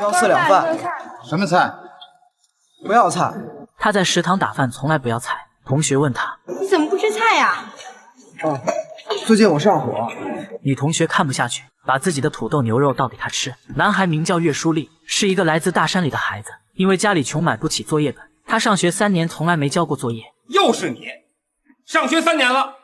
要4两饭。什么菜？不要菜。他在食堂打饭从来不要菜。同学问他：“你怎么不吃菜呀？”最近我上火。女同学看不下去，把自己的土豆牛肉倒给他吃。男孩名叫岳书立，是一个来自大山里的孩子，因为家里穷买不起作业本，他上学3年从来没交过作业。又是你，上学3年了，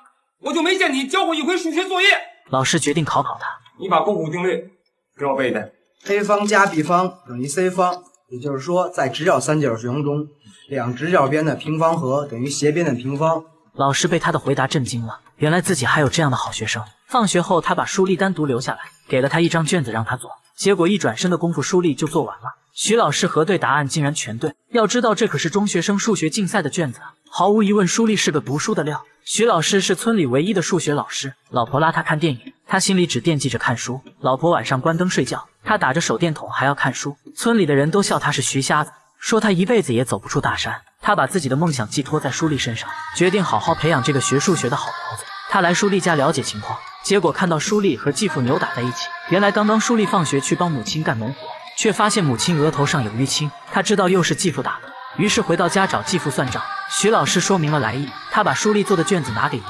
我就没见你交过一回数学作业。老师决定考他。你把勾股定律给我背一背。a 方加 b 方等于 c 方，也就是说，在直角三角形中，两直角边的平方和等于斜边的平方。老师被他的回答震惊了，原来自己还有这样的好学生。放学后，他把书立单独留下来，给了他一张卷子让他做。结果一转身的功夫，书立就做完了。徐老师核对答案竟然全对，要知道这可是中学生数学竞赛的卷子啊！毫无疑问，书立是个读书的料。徐老师是村里唯一的数学老师，老婆拉他看电影，他心里只惦记着看书。老婆晚上关灯睡觉，他打着手电筒还要看书。村里的人都笑他是徐瞎子，说他一辈子也走不出大山。他把自己的梦想寄托在书立身上，决定好好培养这个学数学的好苗子。他来书立家了解情况，结果看到书立和继父扭打在一起。原来刚刚书立放学去帮母亲干农活，却发现母亲额头上有淤青，他知道又是继父打的，于是回到家找继父算账。徐老师说明了来意，他把书立做的卷子拿给爷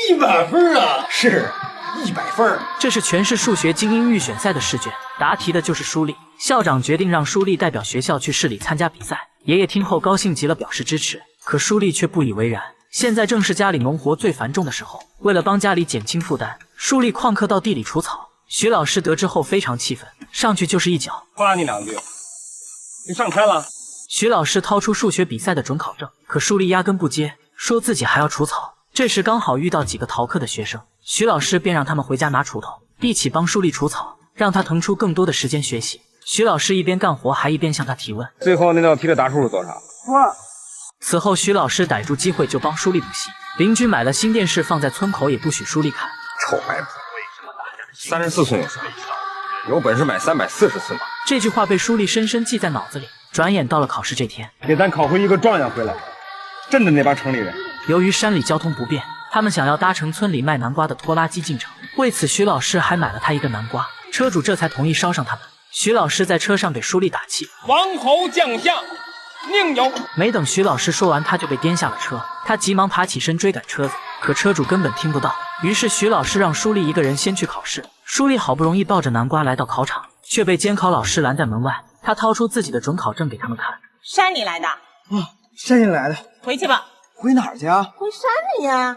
爷。100分啊！是100分。这是全市数学精英预选赛的试卷，答题的就是书立。校长决定让书立代表学校去市里参加比赛。爷爷听后高兴极了，表示支持。可书立却不以为然。现在正是家里农活最繁重的时候，为了帮家里减轻负担，书立旷课到地里除草。徐老师得知后非常气愤，上去就是一脚，夸你2句。你上天了。徐老师掏出数学比赛的准考证，可书立压根不接，说自己还要除草。这时刚好遇到几个逃课的学生，徐老师便让他们回家拿锄头，一起帮书立除草，让他腾出更多的时间学习。徐老师一边干活还一边向他提问。最后那道题的答数是多少？此后徐老师逮住机会就帮书立补习。邻居买了新电视放在村口，也不许书立看。臭白婆，34寸有啥？有本事买340寸吧。这句话被书立深深记在脑子里。转眼到了考试这天，给咱考回一个状元回来，真的那帮城里人。由于山里交通不便，他们想要搭乘村里卖南瓜的拖拉机进城。为此徐老师还买了他一个南瓜，车主这才同意捎上他们。徐老师在车上给书立打气：王侯将相宁有。没等徐老师说完，他就被颠下了车。他急忙爬起身追赶车子，可车主根本听不到。于是徐老师让书立一个人先去考试。书立好不容易抱着南瓜来到考场，却被监考老师拦在门外。他掏出自己的准考证给他们看。山里来的。山里来的。回去吧。回哪儿去啊？回山里呀。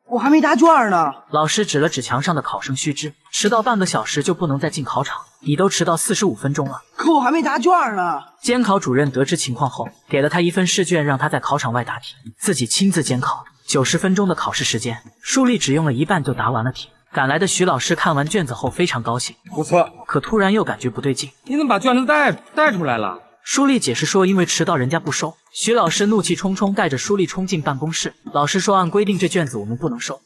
我还没答卷呢。老师指了指墙上的考生须知，迟到半个小时就不能再进考场。你都迟到45分钟了。可我还没答卷呢。监考主任得知情况后，给了他一份试卷，让他在考场外答题，自己亲自监考。90分钟的考试时间，书立只用了一半就答完了题。赶来的徐老师看完卷子后非常高兴，不错。可突然又感觉不对劲。你怎么把卷子带出来了？书立解释说，因为迟到人家不收。徐老师怒气冲冲带着书立冲进办公室。老师说，按规定这卷子我们不能收。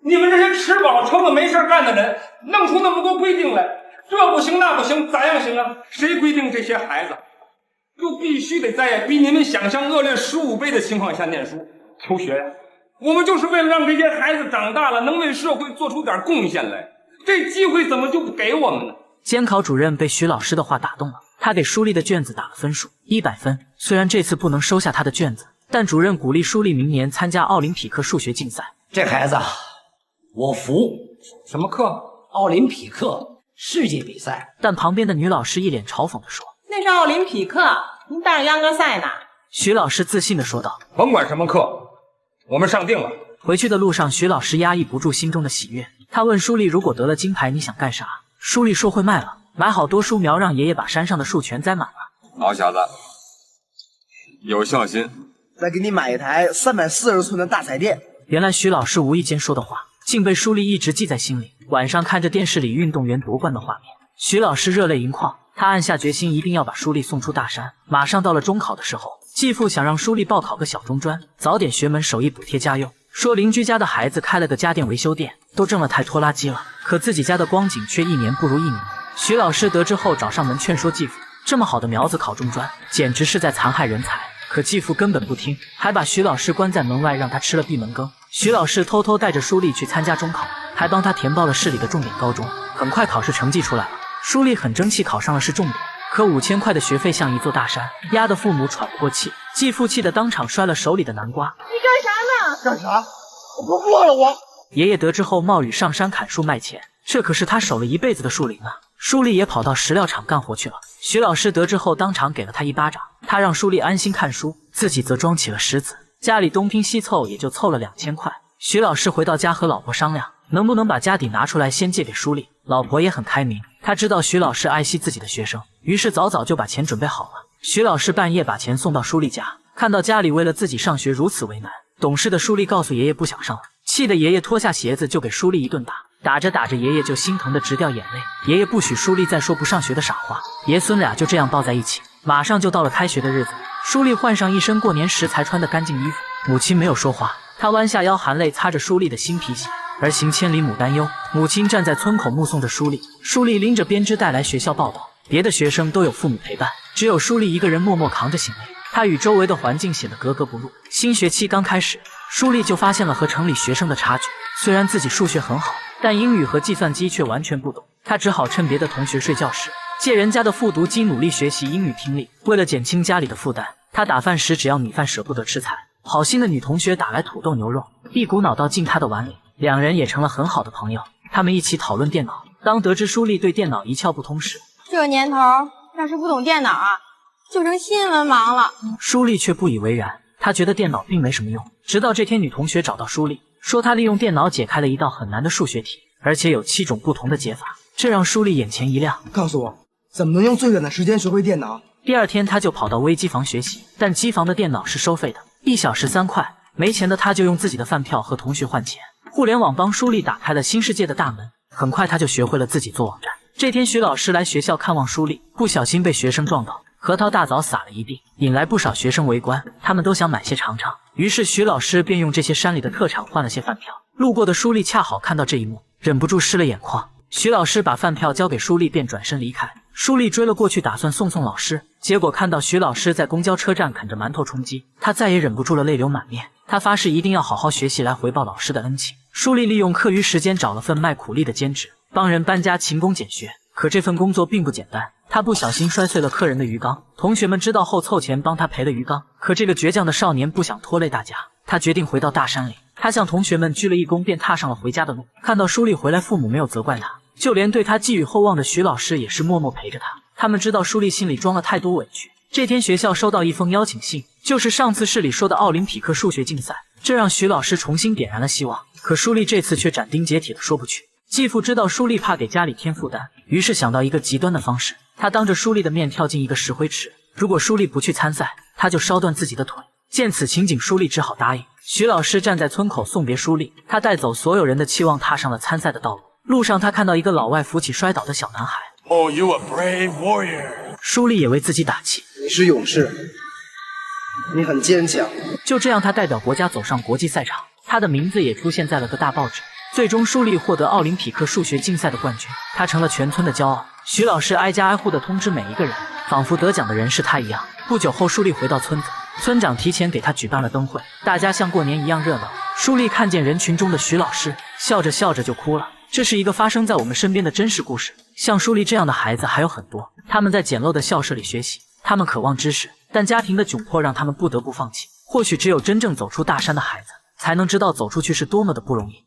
你们这些吃饱撑的没事干的人，弄出那么多规定来，这不行那不行，咋样行啊？谁规定这些孩子就必须得在比你们想象恶劣15倍的情况下念书求学呀？我们就是为了让这些孩子长大了能为社会做出点贡献来，这机会怎么就不给我们呢？监考主任被徐老师的话打动了，他给书立的卷子打了分数100分。虽然这次不能收下他的卷子，但主任鼓励书立明年参加奥林匹克数学竞赛。这孩子我服。什么课？奥林匹克世界比赛。但旁边的女老师一脸嘲讽地说，那是奥林匹克，您大秧歌赛呢。徐老师自信地说道，甭管什么课，我们上定了。回去的路上，徐老师压抑不住心中的喜悦。他问书立，如果得了金牌你想干啥？书立说会卖了，买好多树苗，让爷爷把山上的树全栽满了。好小子，有孝心。再给你买一台340寸的大彩电。原来徐老师无意间说的话，竟被书立一直记在心里。晚上看着电视里运动员夺冠的画面，徐老师热泪盈眶。他暗下决心，一定要把书立送出大山。马上到了中考的时候，继父想让书立报考个小中专，早点学门手艺补贴家用。说邻居家的孩子开了个家电维修店，都挣了台拖拉机了，可自己家的光景却一年不如一年。徐老师得知后找上门劝说继父，这么好的苗子考中专，简直是在残害人才。可继父根本不听，还把徐老师关在门外，让他吃了闭门羹。徐老师偷偷带着书立去参加中考，还帮他填报了市里的重点高中。很快考试成绩出来了，舒丽很争气，考上了是重点，可5000块的学费像一座大山，压得父母喘不过气。继父气得当场摔了手里的南瓜。你干啥呢？干啥？我不过了我。爷爷得知后冒雨上山砍树卖钱，这可是他守了一辈子的树林啊！舒丽也跑到石料厂干活去了。徐老师得知后当场给了他一巴掌，他让舒丽安心看书，自己则装起了石子。家里东拼西凑也就凑了2000块。徐老师回到家和老婆商量，能不能把家底拿出来先借给舒丽。老婆也很开明，她知道徐老师爱惜自己的学生，于是早早就把钱准备好了。徐老师半夜把钱送到舒丽家，看到家里为了自己上学如此为难，懂事的舒丽告诉爷爷不想上了，气得爷爷脱下鞋子就给舒丽一顿打。打着打着，爷爷就心疼得直掉眼泪。爷爷不许舒丽再说不上学的傻话。爷孙俩就这样抱在一起。马上就到了开学的日子，舒丽换上一身过年时才穿的干净衣服。母亲没有说话，她弯下腰，含泪擦着舒丽的新皮鞋。儿行千里母担忧，母亲站在村口目送着舒丽。舒丽拎着编织袋来学校报到，别的学生都有父母陪伴，只有舒丽一个人默默扛着行李。她与周围的环境显得格格不入。新学期刚开始，舒丽就发现了和城里学生的差距。虽然自己数学很好，但英语和计算机却完全不懂。她只好趁别的同学睡觉时，借人家的复读机努力学习英语听力。为了减轻家里的负担，她打饭时只要米饭，舍不得吃菜。好心的女同学打来土豆牛肉，一股脑倒进她的碗里，两人也成了很好的朋友。他们一起讨论电脑。当得知舒丽对电脑一窍不通时，这年头要是不懂电脑啊，就成新文盲了。舒丽却不以为然，她觉得电脑并没什么用。直到这天，女同学找到舒丽，说她利用电脑解开了一道很难的数学题，而且有7种不同的解法，这让舒丽眼前一亮。告诉我，怎么能用最短的时间学会电脑？第二天，她就跑到微机房学习，但机房的电脑是收费的，1小时3块。没钱的她就用自己的饭票和同学换钱。互联网帮舒丽打开了新世界的大门，很快她就学会了自己做网站。这天，徐老师来学校看望舒丽，不小心被学生撞倒，核桃大枣撒了一地，引来不少学生围观，他们都想买些尝尝。于是徐老师便用这些山里的特产换了些饭票。路过的舒丽恰好看到这一幕，忍不住湿了眼眶。徐老师把饭票交给舒丽，便转身离开。舒丽追了过去，打算送老师，结果看到徐老师在公交车站啃着馒头充饥，她再也忍不住了，泪流满面。她发誓一定要好好学习，来回报老师的恩情。舒丽利用课余时间找了份卖苦力的兼职，帮人搬家，勤工俭学。可这份工作并不简单，她不小心摔碎了客人的鱼缸，同学们知道后凑钱帮她赔了鱼缸。可这个倔强的少年不想拖累大家，他决定回到大山里。他向同学们鞠了一躬，便踏上了回家的路。看到舒丽回来，父母没有责怪他，就连对他寄予厚望的徐老师也是默默陪着他。他们知道舒丽心里装了太多委屈。这天学校收到一封邀请信，就是上次市里说的奥林匹克数学竞赛，这让徐老师重新点燃了希望。可舒丽这次却斩钉截铁地说不去。继父知道舒丽怕给家里添负担，于是想到一个极端的方式，他当着舒丽的面跳进一个石灰池，如果舒丽不去参赛，他就烧断自己的腿。见此情景，舒丽只好答应。徐老师站在村口送别舒丽，他带走所有人的期望，踏上了参赛的道路。路上，他看到一个老外扶起摔倒的小男孩。Oh, you a brave warrior. 舒丽也为自己打气，你是勇士，你很坚强。就这样，他代表国家走上国际赛场，他的名字也出现在了各大报纸。最终，舒丽获得奥林匹克数学竞赛的冠军，他成了全村的骄傲。徐老师挨家挨户地通知每一个人，仿佛得奖的人是他一样。不久后，舒丽回到村子，村长提前给他举办了灯会，大家像过年一样热闹。舒丽看见人群中的徐老师，笑着笑着就哭了。这是一个发生在我们身边的真实故事。像舒丽这样的孩子还有很多，他们在简陋的校舍里学习，他们渴望知识，但家庭的窘迫让他们不得不放弃。或许只有真正走出大山的孩子，才能知道走出去是多么的不容易。